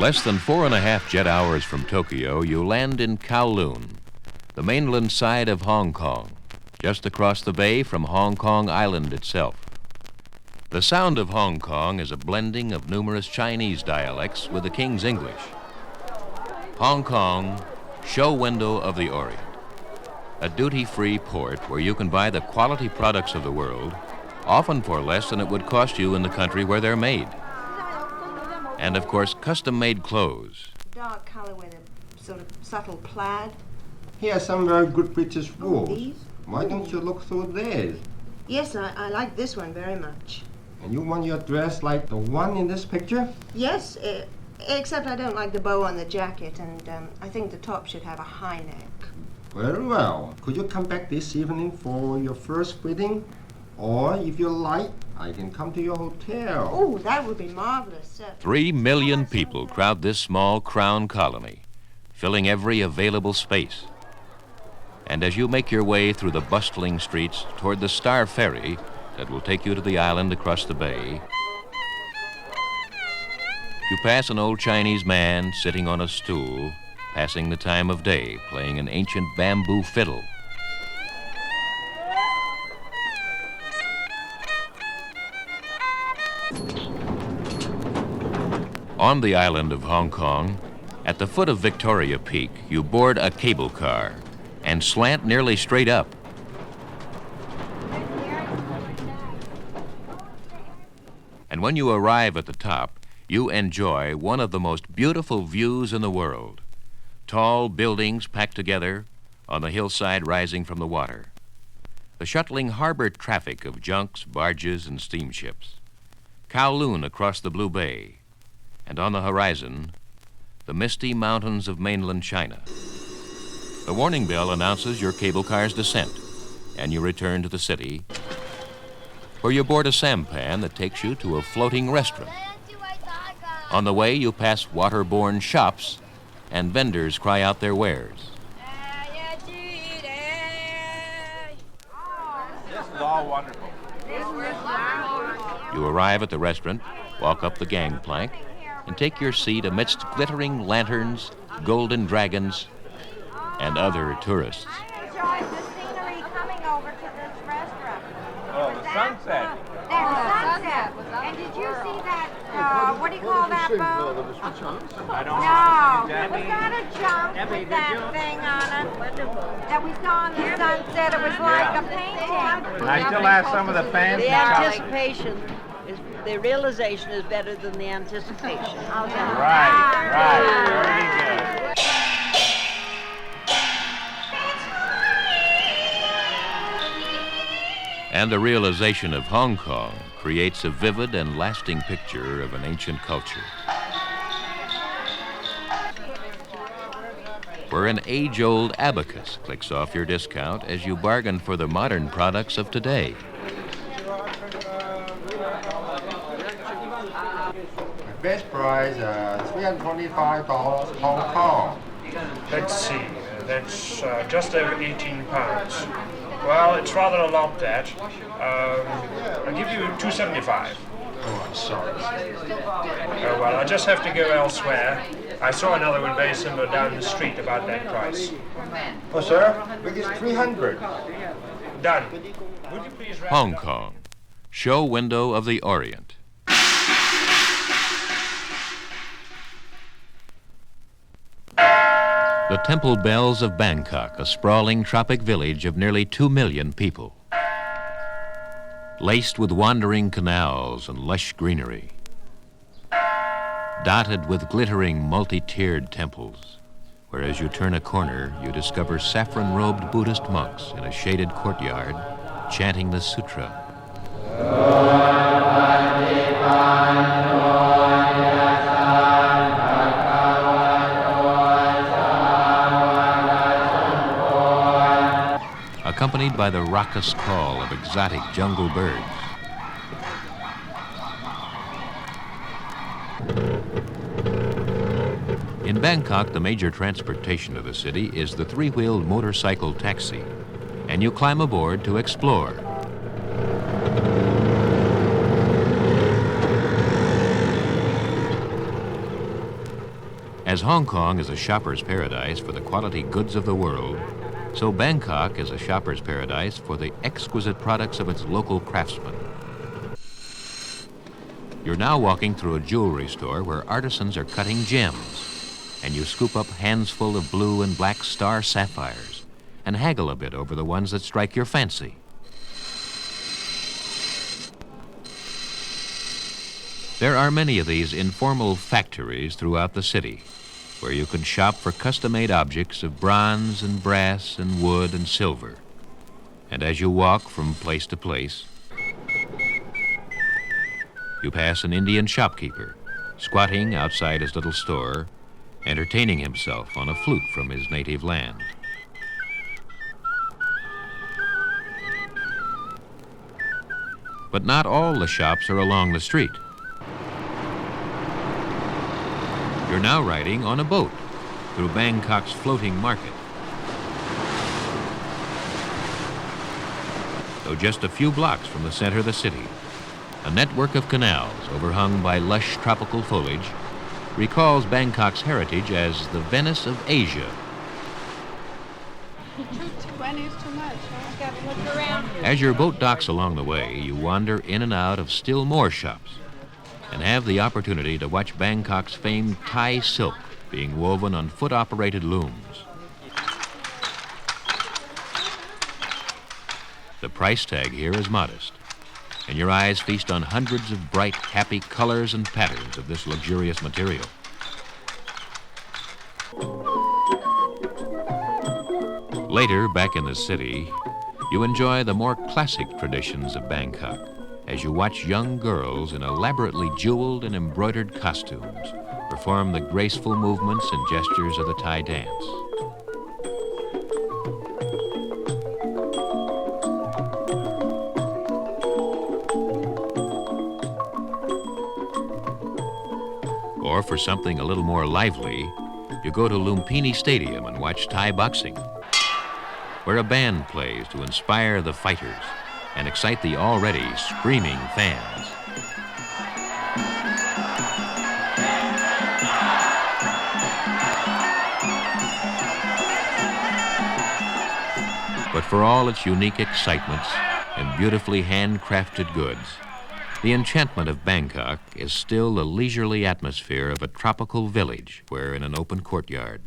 Less than 4.5 jet hours from Tokyo, you land in Kowloon, the mainland side of Hong Kong, just across the bay from Hong Kong Island itself. The sound of Hong Kong is a blending of numerous Chinese dialects with the King's English. Hong Kong, show window of the Orient, a duty-free port where you can buy the quality products of the world, often for less than it would cost you in the country where they're made. And, of course, custom-made clothes. Dark color with a sort of subtle plaid. Here are some very good British wool. These? Why don't you look through these? Yes, I like this one very much. And you want your dress like the one in this picture? Yes, except I don't like the bow on the jacket, and I think the top should have a high neck. Very well. Could you come back this evening for your first fitting? Or, if you like, I can come to your hotel. Oh, that would be marvelous, sir. 3 million people crowd this small crown colony, filling every available space. And as you make your way through the bustling streets toward the Star Ferry that will take you to the island across the bay, you pass an old Chinese man sitting on a stool, passing the time of day, playing an ancient bamboo fiddle. On the island of Hong Kong, at the foot of Victoria Peak, you board a cable car and slant nearly straight up. And when you arrive at the top, you enjoy one of the most beautiful views in the world. Tall buildings packed together on the hillside rising from the water. The shuttling harbor traffic of junks, barges, and steamships. Kowloon across the blue bay. And on the horizon, the misty mountains of mainland China. The warning bell announces your cable car's descent, and you return to the city, where you board a sampan that takes you to a floating restaurant. On the way, you pass waterborne shops, and vendors cry out their wares. This is all wonderful. You arrive at the restaurant, walk up the gangplank, and take your seat amidst glittering lanterns, golden dragons, and other tourists. I enjoyed the scenery coming over to this restaurant. Oh, the sunset. Sunset. And did you see that, what do you call that boat? I don't No, know. it was not a junk with that thing on it that we saw in the sunset. It was like a painting. I still have some of the fans. The anticipation is, the realization is better than the anticipation. Right. Very good. And the realization of Hong Kong creates a vivid and lasting picture of an ancient culture, where an age-old abacus clicks off your discount as you bargain for the modern products of today. Best price, $325 Hong Kong. Let's see, that's just over 18 pounds. Well, it's rather a lot, that. I'll give you $275. Oh, I'm sorry. Oh, well, I just have to go elsewhere. I saw another one very similar down the street about that price. Oh, sir, it is 300. Done. Would you please wrap Hong it up? Kong, show window of the Orient. The Temple Bells of Bangkok, a sprawling tropic village of nearly 2 million people. Laced with wandering canals and lush greenery. Dotted with glittering multi-tiered temples, where as you turn a corner, you discover saffron-robed Buddhist monks in a shaded courtyard chanting the sutra. Accompanied by the raucous call of exotic jungle birds. In Bangkok, the major transportation of the city is the three-wheeled motorcycle taxi, and you climb aboard to explore. As Hong Kong is a shopper's paradise for the quality goods of the world, so Bangkok is a shopper's paradise for the exquisite products of its local craftsmen. You're now walking through a jewelry store where artisans are cutting gems, and you scoop up hands full of blue and black star sapphires and haggle a bit over the ones that strike your fancy. There are many of these informal factories throughout the city where you can shop for custom-made objects of bronze and brass and wood and silver. And as you walk from place to place, you pass an Indian shopkeeper squatting outside his little store, entertaining himself on a flute from his native land. But not all the shops are along the street. You're now riding on a boat through Bangkok's floating market. Though just a few blocks from the center of the city, a network of canals overhung by lush tropical foliage recalls Bangkok's heritage as the Venice of Asia. 20 is too much. I've got to look around. As your boat docks along the way, you wander in and out of still more shops and have the opportunity to watch Bangkok's famed Thai silk being woven on foot-operated looms. The price tag here is modest, and your eyes feast on hundreds of bright, happy colors and patterns of this luxurious material. Later, back in the city, you enjoy the more classic traditions of Bangkok as you watch young girls in elaborately jeweled and embroidered costumes perform the graceful movements and gestures of the Thai dance. Or for something a little more lively, you go to Lumpini Stadium and watch Thai boxing, where a band plays to inspire the fighters and excite the already screaming fans. But for all its unique excitements and beautifully handcrafted goods, the enchantment of Bangkok is still the leisurely atmosphere of a tropical village where, in an open courtyard,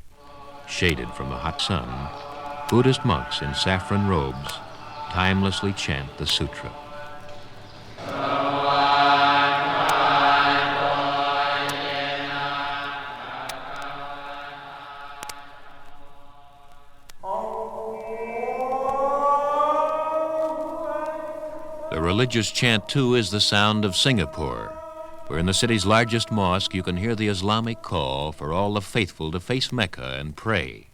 shaded from the hot sun, Buddhist monks in saffron robes timelessly chant the sutra. The religious chant, too, is the sound of Singapore, where in the city's largest mosque you can hear the Islamic call for all the faithful to face Mecca and pray.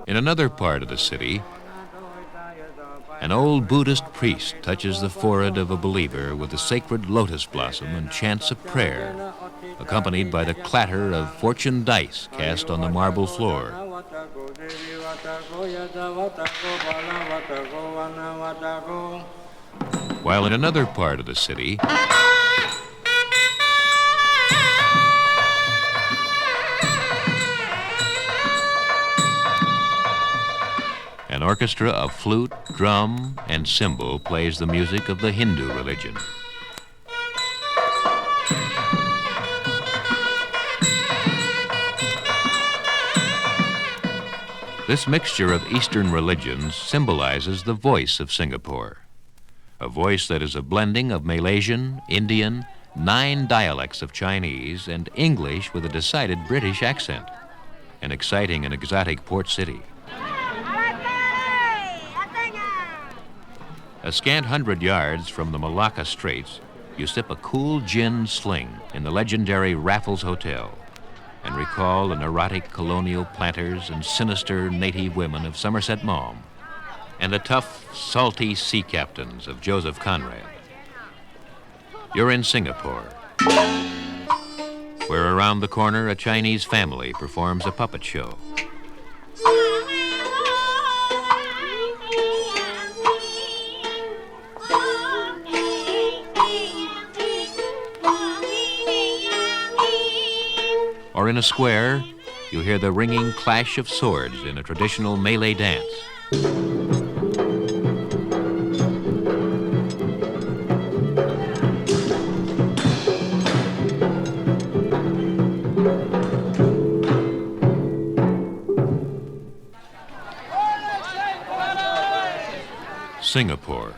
In another part of the city, an old Buddhist priest touches the forehead of a believer with the sacred lotus blossom and chants a prayer, accompanied by the clatter of fortune dice cast on the marble floor. While in another part of the city, an orchestra of flute, drum, and cymbal plays the music of the Hindu religion. This mixture of Eastern religions symbolizes the voice of Singapore, a voice that is a blending of Malaysian, Indian, 9 dialects of Chinese, and English with a decided British accent, an exciting and exotic port city. A scant 100 yards from the Malacca Straits, you sip a cool gin sling in the legendary Raffles Hotel and recall the neurotic colonial planters and sinister native women of Somerset Maugham and the tough, salty sea captains of Joseph Conrad. You're in Singapore. where around the corner a Chinese family performs a puppet show. Or in a square, you hear the ringing clash of swords in a traditional Malay dance. Singapore,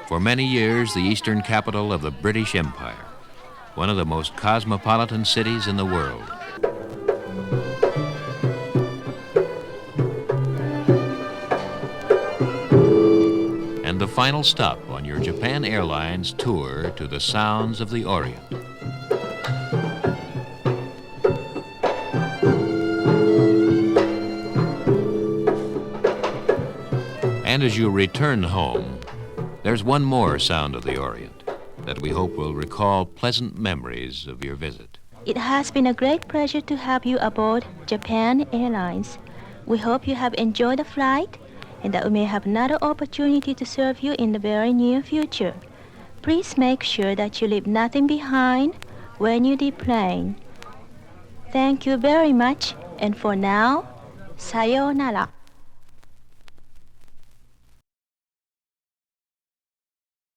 for many years the eastern capital of the British Empire, one of the most cosmopolitan cities in the world. And the final stop on your Japan Airlines tour to the sounds of the Orient. And as you return home, there's one more sound of the Orient that we hope will recall pleasant memories of your visit. It has been a great pleasure to have you aboard Japan Airlines. We hope you have enjoyed the flight and that we may have another opportunity to serve you in the very near future. Please make sure that you leave nothing behind when you depart. Thank you very much, and for now, sayonara.